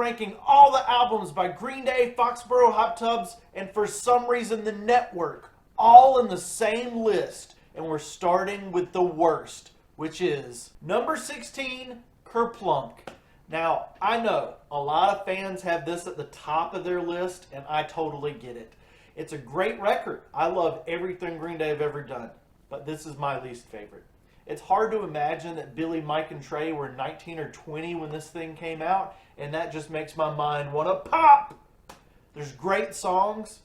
ranking all the albums by Green Day, Foxboro Hot Tubs, and for some reason the Network, all in the same list. And we're starting with the worst, which is number 16, Kerplunk. Now, I know a lot of fans have this at the top of their list, and I totally get it. It's a great record. I love everything Green Day have ever done, but this is my least favorite. It's hard to imagine that Billy, Mike, and Trey were 19 or 20 when this thing came out, and that just makes my mind want to pop. There's great songs,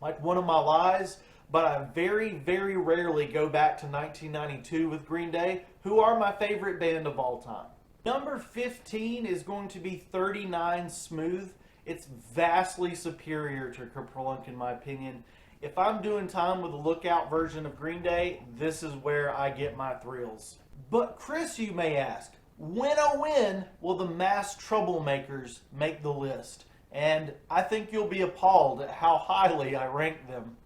like One of My Lies, but I very, very rarely go back to 1992 with Green Day, who are my favorite band of all time. Number 15 is going to be 39 Smooth. It's vastly superior to Kerplunk in my opinion. If I'm doing time with a Lookout version of Green Day, this is where I get my thrills. But Chris, you may ask, when will the Mass Troublemakers make the list? And I think you'll be appalled at how highly I rank them.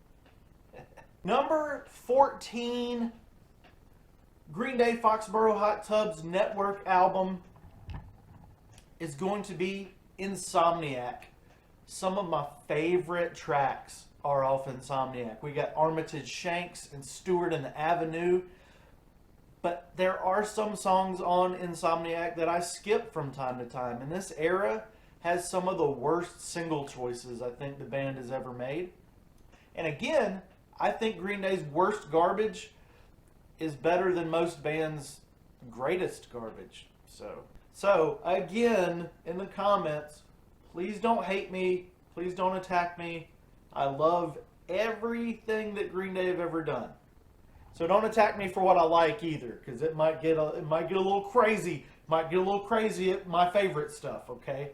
Number 14, Green Day Foxboro Hot Tubs Network album is going to be Insomniac. Some of my favorite tracks are off Insomniac. We got Armitage Shanks and Stewart and the Avenue. But there are some songs on Insomniac that I skip from time to time. And this era has some of the worst single choices I think the band has ever made. And again, I think Green Day's worst garbage is better than most bands' greatest garbage. So again, in the comments, please don't hate me. Please don't attack me. I love everything that Green Day have ever done. So don't attack me for what I like either, because it might get a little crazy. Might get a little crazy at my favorite stuff, okay?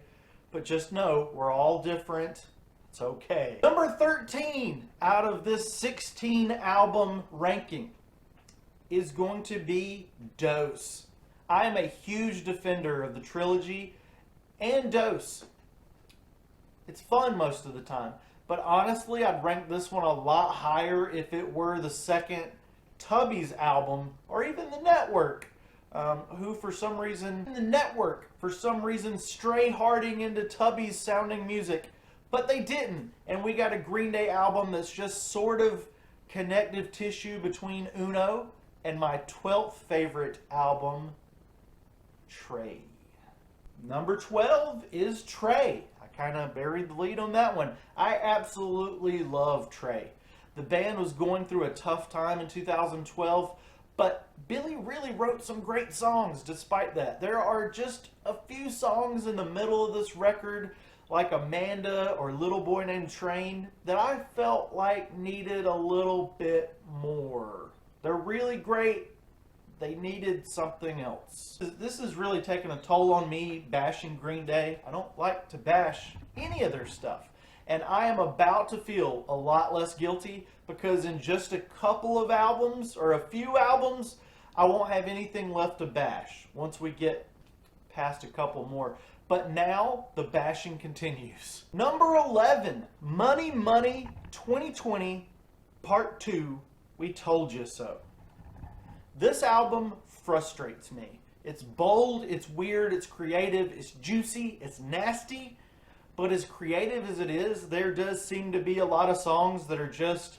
But just know we're all different. It's okay. Number 13 out of this 16 album ranking is going to be Dose. I am a huge defender of the trilogy and Dose. It's fun most of the time. But honestly, I'd rank this one a lot higher if it were the second Tubbies album or even the Network. Who for some reason, the Network, for some reason, stray harding into Tubbies sounding music. But they didn't. And we got a Green Day album that's just sort of connective tissue between Uno and my 12th favorite album, Trey. Number 12 is Trey. I kind of buried the lead on that one. I absolutely love Trey. The band was going through a tough time in 2012, but Billy really wrote some great songs despite that. There are just a few songs in the middle of this record, like Amanda or Little Boy Named Train, that I felt like needed a little bit more. They're really great. They needed something else. This is really taking a toll on me bashing Green Day. I don't like to bash any of their stuff. And I am about to feel a lot less guilty because in just a couple of albums or a few albums, I won't have anything left to bash once we get past a couple more. But now the bashing continues. Number 11, Money Money 2020 Part 2, We Told You So. This album frustrates me. It's bold, it's weird, it's creative, it's juicy, it's nasty. But as creative as it is, there does seem to be a lot of songs that are just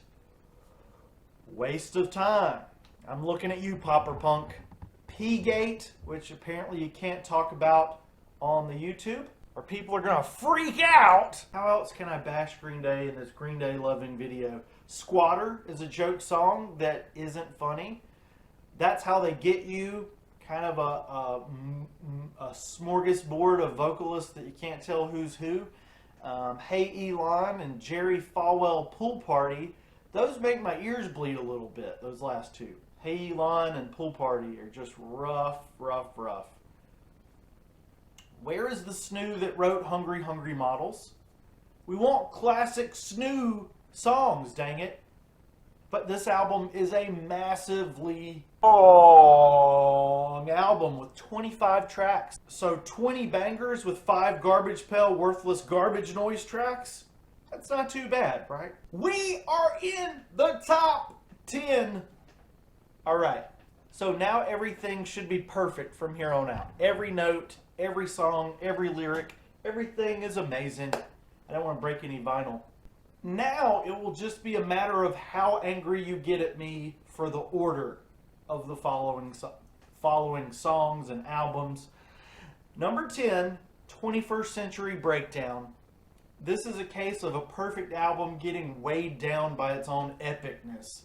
waste of time. I'm looking at you, Popper Punk. P-Gate, which apparently you can't talk about on the YouTube, or people are going to freak out. How else can I bash Green Day in this Green Day loving video? Squatter is a joke song that isn't funny. That's how they get you. Kind of a smorgasbord of vocalists that you can't tell who's who. Hey Elon and Jerry Falwell Pool Party. Those make my ears bleed a little bit, those last two. Hey Elon and Pool Party are just rough. Where is the snoo that wrote Hungry Hungry Models? We want classic snoo songs, dang it. But this album is a massively long album with 25 tracks. So 20 bangers with 5 Garbage Pail Worthless Garbage Noise tracks? That's not too bad, right? We are in the top 10. All right. So now everything should be perfect from here on out. Every note, every song, every lyric, Everything is amazing. I don't want to break any vinyl. Now it will just be a matter of how angry you get at me for the order of the following songs and albums. Number 10, 21st Century Breakdown. This is a case of a perfect album getting weighed down by its own epicness,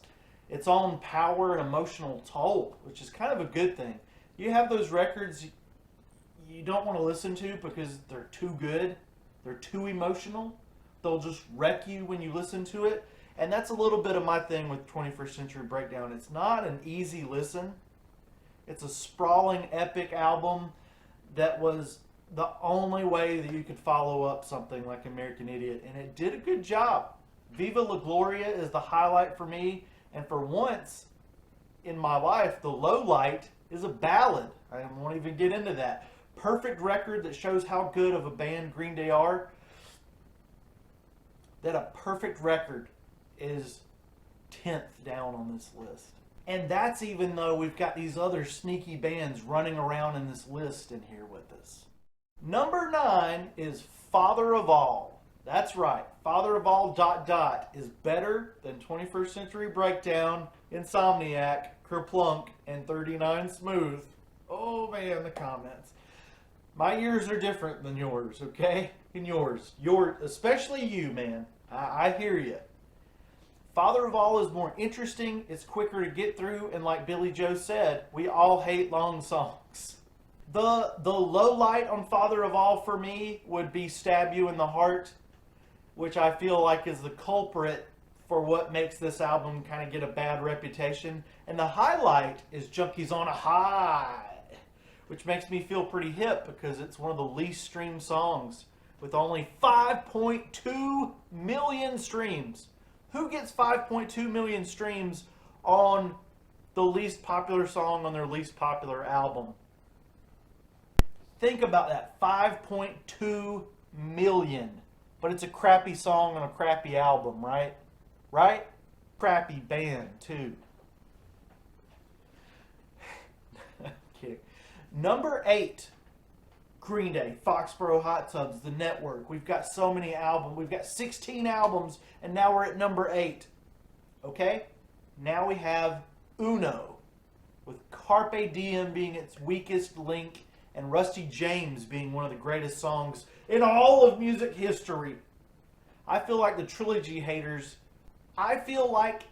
its own power and emotional toll, which is kind of a good thing. You have those records you don't want to listen to because they're too good, they're too emotional, they'll just wreck you when you listen to it. And that's a little bit of my thing with 21st Century Breakdown. It's not an easy listen. It's a sprawling, epic album that was the only way that you could follow up something like American Idiot, and it did a good job. Viva La Gloria is the highlight for me, and for once in my life, the low light is a ballad. I won't even get into that. Perfect record that shows how good of a band Green Day are. That a perfect record is 10th down on this list. And that's even though we've got these other sneaky bands running around in this list in here with us. Number 9 is Father of All. That's right. Father of All ... is better than 21st Century Breakdown, Insomniac, Kerplunk, and 39 Smooth. Oh man, the comments. My ears are different than yours, okay? And yours. Especially you, man. I hear you. Father of All is more interesting, it's quicker to get through, and like Billy Joe said, we all hate long songs. The low light on Father of All for me would be Stab You in the Heart, which I feel like is the culprit for what makes this album kind of get a bad reputation. And the highlight is Junkies on a High, which makes me feel pretty hip because it's one of the least streamed songs with only 5.2 million streams. Who gets 5.2 million streams on the least popular song on their least popular album? Think about that, 5.2 million. But it's a crappy song on a crappy album, right? Right? Crappy band, too. Kidding. Number 8, Green Day, Foxboro Hot Tubs, The Network. We've got so many albums. We've got 16 albums, and now we're at number 8. Okay? Now we have Uno, with Carpe Diem being its weakest link, and Rusty James being one of the greatest songs in all of music history. I feel like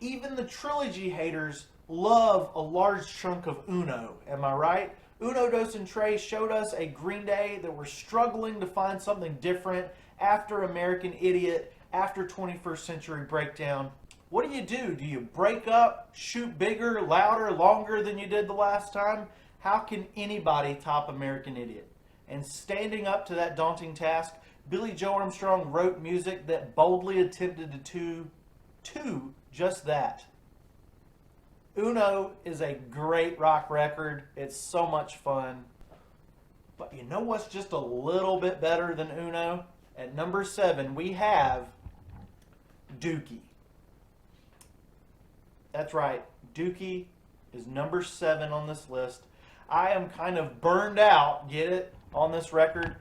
even the trilogy haters love a large chunk of Uno. Am I right? Uno, Dos, and Tres showed us a Green Day that were struggling to find something different after American Idiot, after 21st Century Breakdown. What do? Do you break up, shoot bigger, louder, longer than you did the last time? How can anybody top American Idiot? And standing up to that daunting task, Billy Joe Armstrong wrote music that boldly attempted to just that. Uno is a great rock record. It's so much fun. But you know what's just a little bit better than Uno? At number 7, we have Dookie. That's right. Dookie is number 7 on this list. I am kind of burned out, get it, on this record.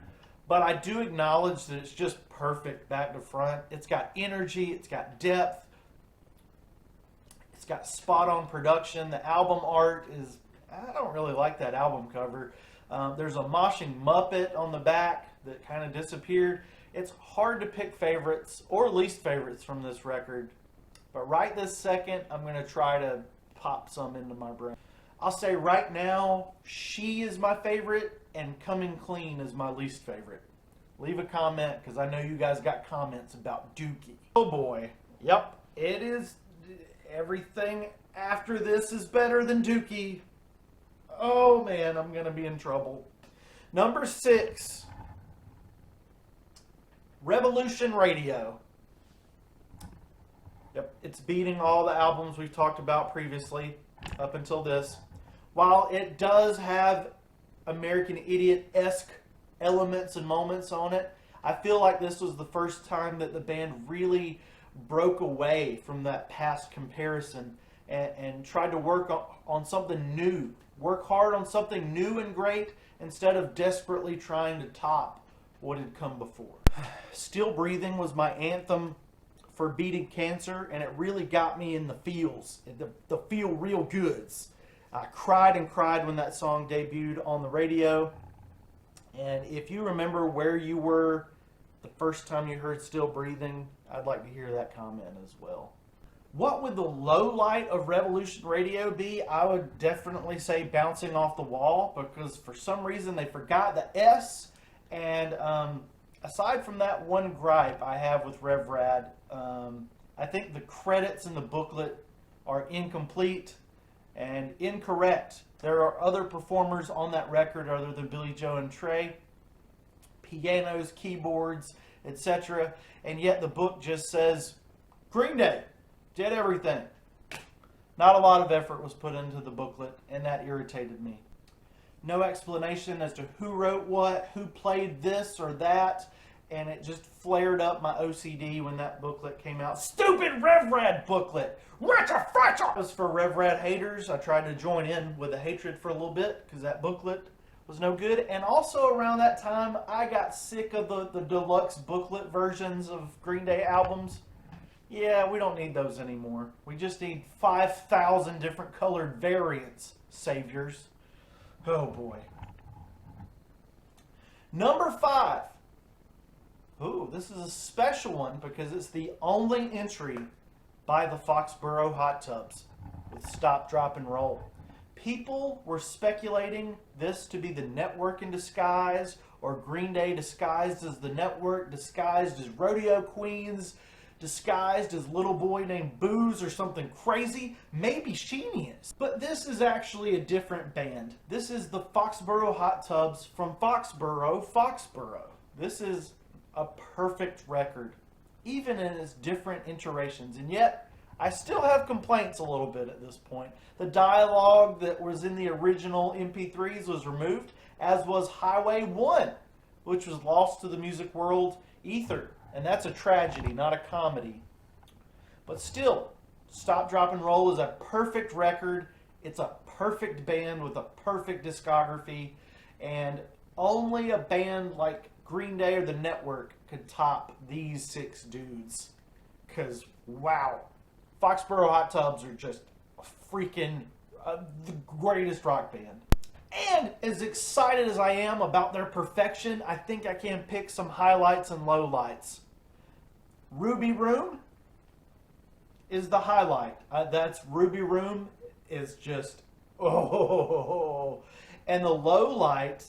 But I do acknowledge that it's just perfect back to front. It's got energy. It's got depth. It's got spot-on production. The album art is... I don't really like that album cover. There's a moshing Muppet on the back that kind of disappeared. It's hard to pick favorites or least favorites from this record. But right this second, I'm going to try to pop some into my brain. I'll say right now, She is my favorite and Coming Clean is my least favorite. Leave a comment because I know you guys got comments about Dookie. Oh boy. Yep, it is. Everything after this is better than Dookie. Oh man, I'm going to be in trouble. Number 6, Revolution Radio. Yep, it's beating all the albums we've talked about previously up until this. While it does have American Idiot-esque elements and moments on it, I feel like this was the first time that the band really broke away from that past comparison and tried to work on something new. Work hard on something new and great instead of desperately trying to top what had come before. Still Breathing was my anthem for beating cancer, and it really got me in the feels, the feel real goods. I cried and cried when that song debuted on the radio. And if you remember where you were the first time you heard Still Breathing, I'd like to hear that comment as well. What would the low light of Revolution Radio be? I would definitely say Bouncing Off the Wall, because for some reason they forgot the S. And aside from that one gripe I have with Rev Rad, I think the credits in the booklet are incomplete and incorrect. There are other performers on that record other than Billy Joe and Trey, pianos, keyboards, etc. And yet the book just says Green Day did everything. Not a lot of effort was put into the booklet, and that irritated me. No explanation as to who wrote what, who played this or that, and it just flared up my OCD when that booklet came out. Stupid Rev Rad booklet! Ratcha fratcha! As for Rev Rad haters, I tried to join in with the hatred for a little bit because that booklet was no good. And also around that time, I got sick of the deluxe booklet versions of Green Day albums. Yeah, we don't need those anymore. We just need 5,000 different colored variants, saviors. Oh boy. Number 5. Ooh, this is a special one because it's the only entry by the Foxboro Hot Tubs with Stop, Drop, and Roll. People were speculating this to be the Network in disguise, or Green Day disguised as the Network, disguised as Rodeo Queens, disguised as little boy named Booze or something crazy. Maybe Sheenie is. But this is actually a different band. This is the Foxboro Hot Tubs from Foxboro, Foxboro. This is a perfect record, even in its different iterations. And yet, I still have complaints a little bit at this point. The dialogue that was in the original MP3s was removed, as was Highway 1, which was lost to the music world ether. And that's a tragedy, not a comedy. But still, Stop, Drop, and Roll is a perfect record. It's a perfect band with a perfect discography. And only a band like Green Day or the Network could top these 6 dudes. Because, wow. Foxboro Hot Tubs are just freaking the greatest rock band. And as excited as I am about their perfection, I think I can pick some highlights and lowlights. Ruby Room is the highlight. That's Ruby Room is just, oh. And the lowlight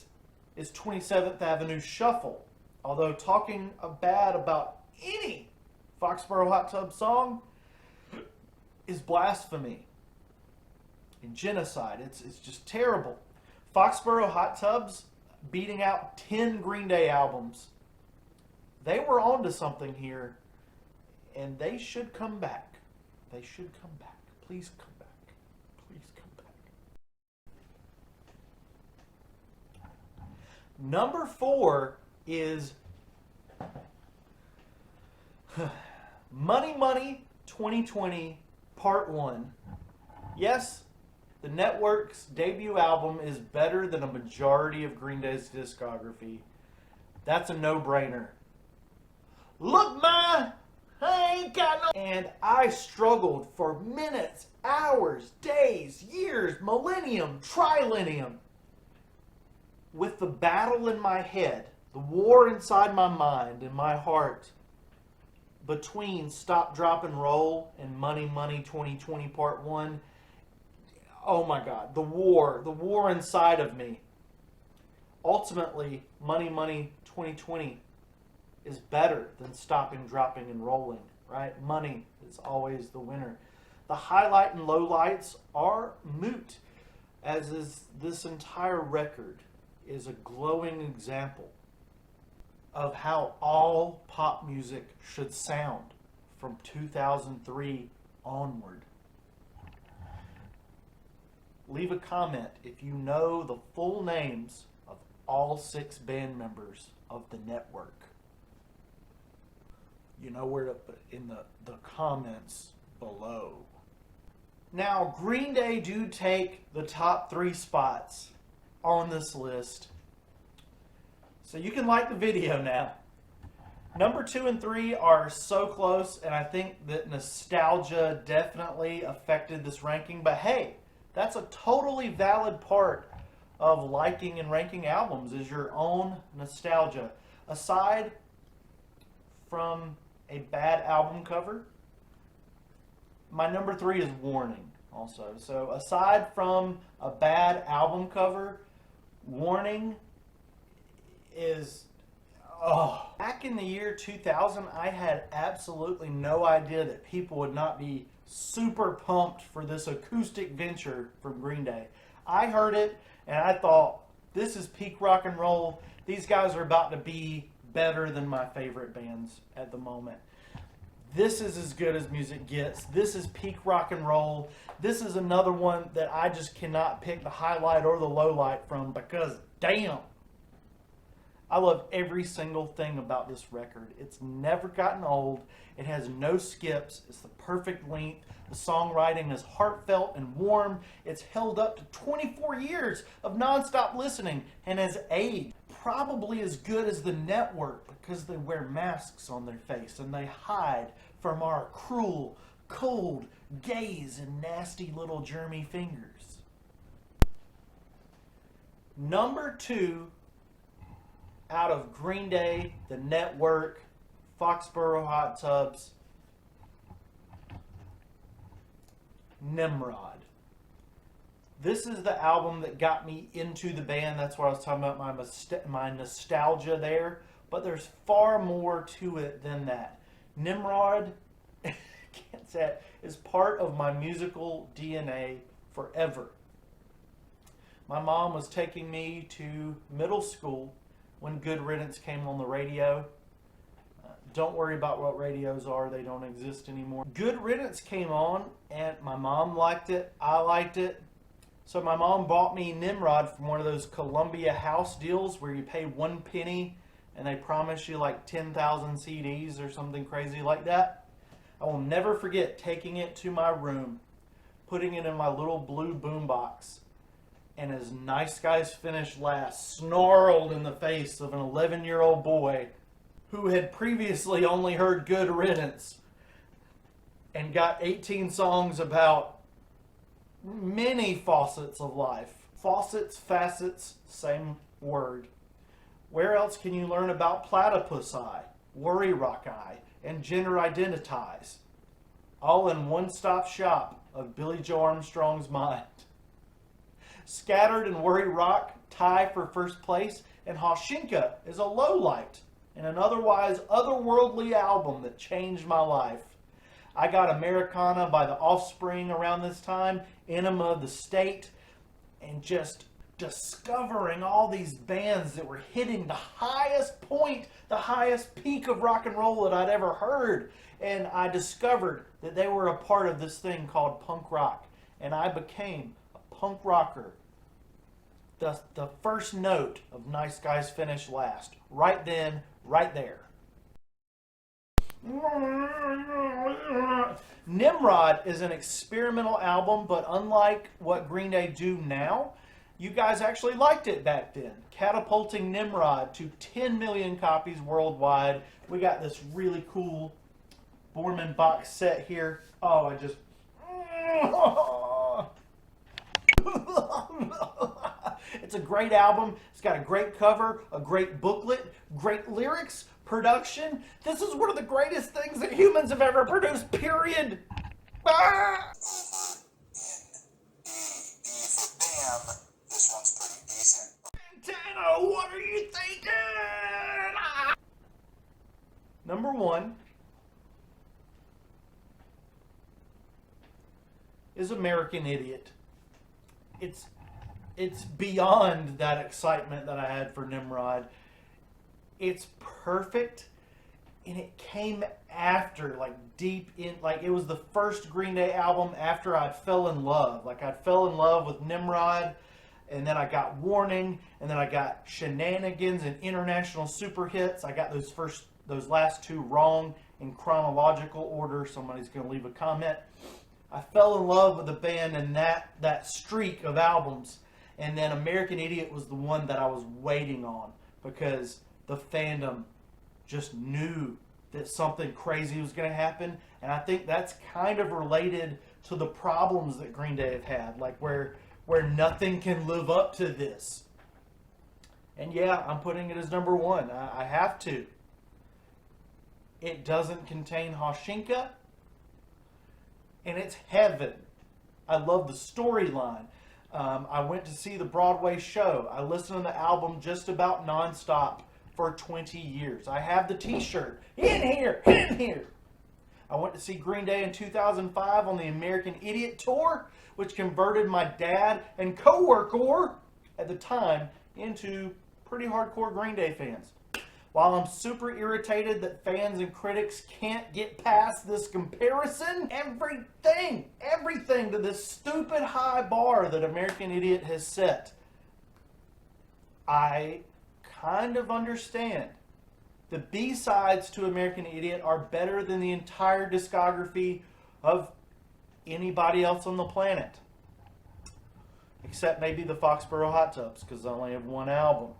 is 27th Avenue Shuffle. Although talking bad about any Foxboro Hot Tub song is blasphemy and genocide. It's just terrible. Foxboro Hot Tubs beating out 10 Green Day albums. They were onto something here, and they should come back. They should come back. Please come back. Please come back. Number 4 is Money Money 2020 Part 1. Yes, the Network's debut album is better than a majority of Green Day's discography. That's a no-brainer. Look, ma, I ain't got no... And I struggled for minutes, hours, days, years, millennium, trillennium with the battle in my head, the war inside my mind and my heart between Stop, Drop, and Roll and Money Money 2020 Part 1. Oh my God, the war inside of me. Ultimately, Money Money 2020 is better than Stopping, Dropping, and Rolling, right? Money is always the winner. The highlight and lowlights are moot, as is this entire record is a glowing example of how all pop music should sound from 2003 onward. Leave a comment if you know the full names of all 6 band members of the Network. You know where to put in the comments below. Now, Green Day do take the top 3 spots on this list. So you can like the video now. Number 2 and 3 are so close, and I think that nostalgia definitely affected this ranking. But hey, that's a totally valid part of liking and ranking albums, is your own nostalgia. Aside from a bad album cover, my number 3 is Warning also. So aside from a bad album cover, Warning is... Oh, back in the year 2000, I had absolutely no idea that people would not be super pumped for this acoustic venture from Green Day. I heard it and I thought, this is peak rock and roll. These guys are about to be better than my favorite bands at the moment. This is as good as music gets. This is peak rock and roll. This is another one that I just cannot pick the highlight or the low light from because damn. I love every single thing about this record. It's never gotten old. It has no skips. It's the perfect length. The songwriting is heartfelt and warm. It's held up to 24 years of nonstop listening and has aged probably as good as the network because they wear masks on their face and they hide from our cruel, cold gaze and nasty little germy fingers. Number 2 out of Green Day, the network, Foxboro Hot Tubs, Nimrod. This is the album that got me into the band. That's what I was talking about, my nostalgia there. But there's far more to it than that. Nimrod, can't say it, is part of my musical DNA forever. My mom was taking me to middle school when Good Riddance came on the radio. Don't worry about what radios are. They don't exist anymore. Good Riddance came on, and my mom liked it. I liked it. So my mom bought me Nimrod from one of those Columbia House deals where you pay 1 penny and they promise you like 10,000 CDs or something crazy like that. I will never forget taking it to my room, putting it in my little blue boombox, and as Nice Guys Finish Last snarled in the face of an 11-year-old boy who had previously only heard Good Riddance and got 18 songs about many facets of life. Faucets, facets, same word. Where else can you learn about platypus eye, worry rock eye, and gender identitize? All in one-stop shop of Billy Joe Armstrong's mind. Scattered and Worry Rock tie for first place, and Hashinka is a lowlight in an otherwise otherworldly album that changed my life. I got Americana by The Offspring around this time, Enema the State, and just discovering all these bands that were hitting the highest point, the highest peak of rock and roll that I'd ever heard. And I discovered that they were a part of this thing called punk rock, and I became punk rocker. The first note of Nice Guys Finish Last. Right then, right there. Nimrod is an experimental album, but unlike what Green Day do now, you guys actually liked it back then. Catapulting Nimrod to 10 million copies worldwide. We got this really cool Borman box set here. Oh, I just... It's a great album. It's got a great cover, a great booklet, great lyrics, production. This is one of the greatest things that humans have ever produced, period. Ah! Damn, this one's pretty decent. Santana, what are you thinking? Ah! Number 1 is American Idiot. It's beyond that excitement that I had for Nimrod. It's perfect, and it came after, like deep in, like it was the first Green Day album after I fell in love. Like I fell in love with Nimrod, and then I got Warning, and then I got Shenanigans and International Super Hits. I got those last 2 wrong in chronological order. Somebody's going to leave a comment. I fell in love with the band and that streak of albums. And then American Idiot was the one that I was waiting on because the fandom just knew that something crazy was going to happen. And I think that's kind of related to the problems that Green Day have had, like where nothing can live up to this. And yeah, I'm putting it as number one. I have to. It doesn't contain Hoshinka, and it's heaven. I love the storyline. I went to see the Broadway show. I listened to the album just about nonstop for 20 years. I have the t-shirt. In here! In here! I went to see Green Day in 2005 on the American Idiot Tour, which converted my dad and co-worker at the time into pretty hardcore Green Day fans. While I'm super irritated that fans and critics can't get past this comparison, everything to this stupid high bar that American Idiot has set, I kind of understand. The B-sides to American Idiot are better than the entire discography of anybody else on the planet. Except maybe the Foxboro Hot Tubs, because they only have one album.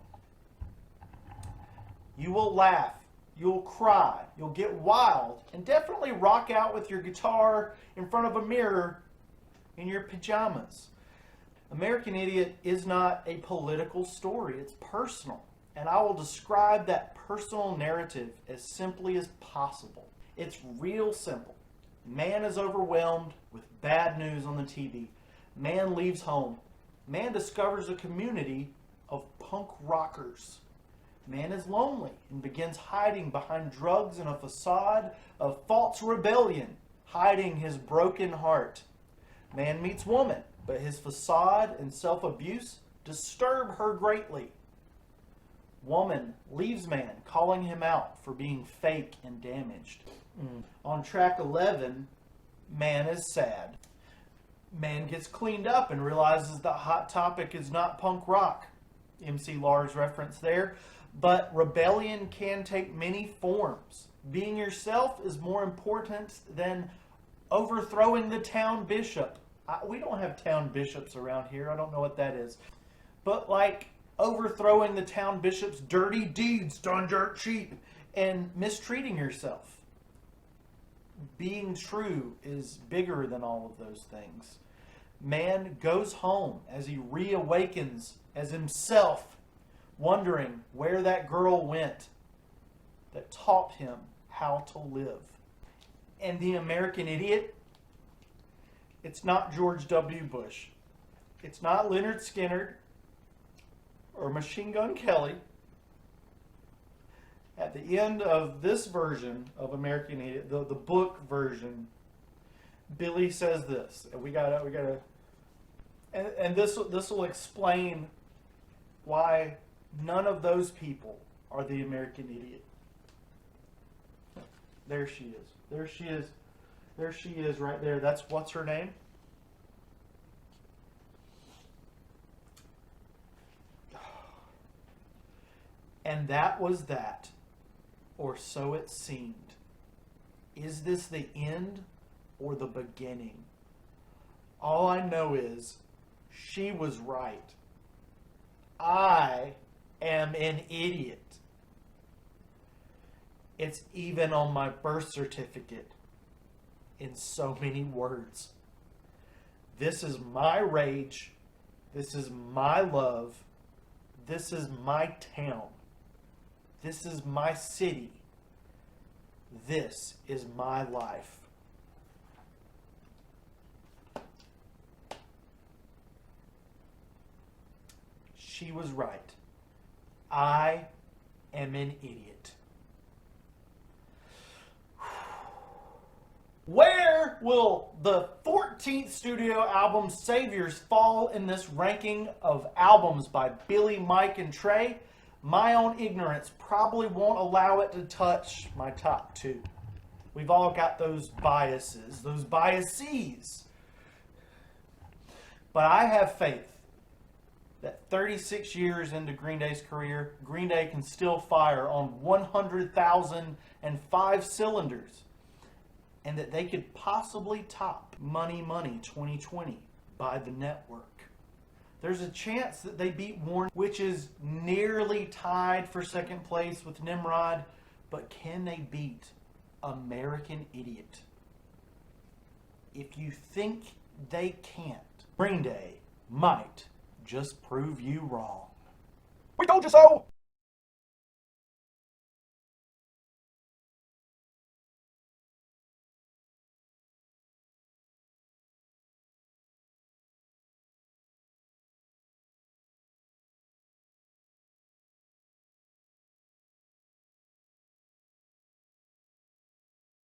You will laugh, you'll cry, you'll get wild, and definitely rock out with your guitar in front of a mirror in your pajamas. American Idiot is not a political story, it's personal. And I will describe that personal narrative as simply as possible. It's real simple. Man is overwhelmed with bad news on the TV. Man leaves home. Man discovers a community of punk rockers. Man is lonely and begins hiding behind drugs and a facade of false rebellion, hiding his broken heart. Man meets woman, but his facade and self-abuse disturb her greatly. Woman leaves man, calling him out for being fake and damaged. On track 11, man is sad. Man gets cleaned up and realizes that Hot Topic is not punk rock. MC Lars reference there. But rebellion can take many forms. Being yourself is more important than overthrowing the town bishop. We don't have town bishops around here. I don't know what that is. But like overthrowing the town bishop's dirty deeds done dirt cheap and mistreating yourself. Being true is bigger than all of those things. Man goes home as he reawakens as himself, wondering where that girl went that taught him how to live. And the American Idiot, it's not George W. Bush. It's not Leonard Skinner or Machine Gun Kelly. At the end of this version of American Idiot, the book version, Billy says this, and we gotta, and this will explain why none of those people are the American Idiot. There she is. There she is. There she is right there. That's what's her name? And that was that, or so it seemed. Is this the end or the beginning? All I know is she was right. I am an idiot. It's even on my birth certificate in so many words. This is my rage. This is my love. This is my town. This is my city. This is my life. She was right. I am an idiot. Where will the 14th studio album Saviors fall in this ranking of albums by Billy, Mike, and Trey? My own ignorance probably won't allow it to touch my top two. We've all got those biases, those biases. But I have faith that 36 years into Green Day's career, Green Day can still fire on 100,005 cylinders, and that they could possibly top Money Money 2020 by the network. There's a chance that they beat Warren, which is nearly tied for second place with Nimrod. But can they beat American Idiot? If you think they can't, Green Day might just prove you wrong. We told you so!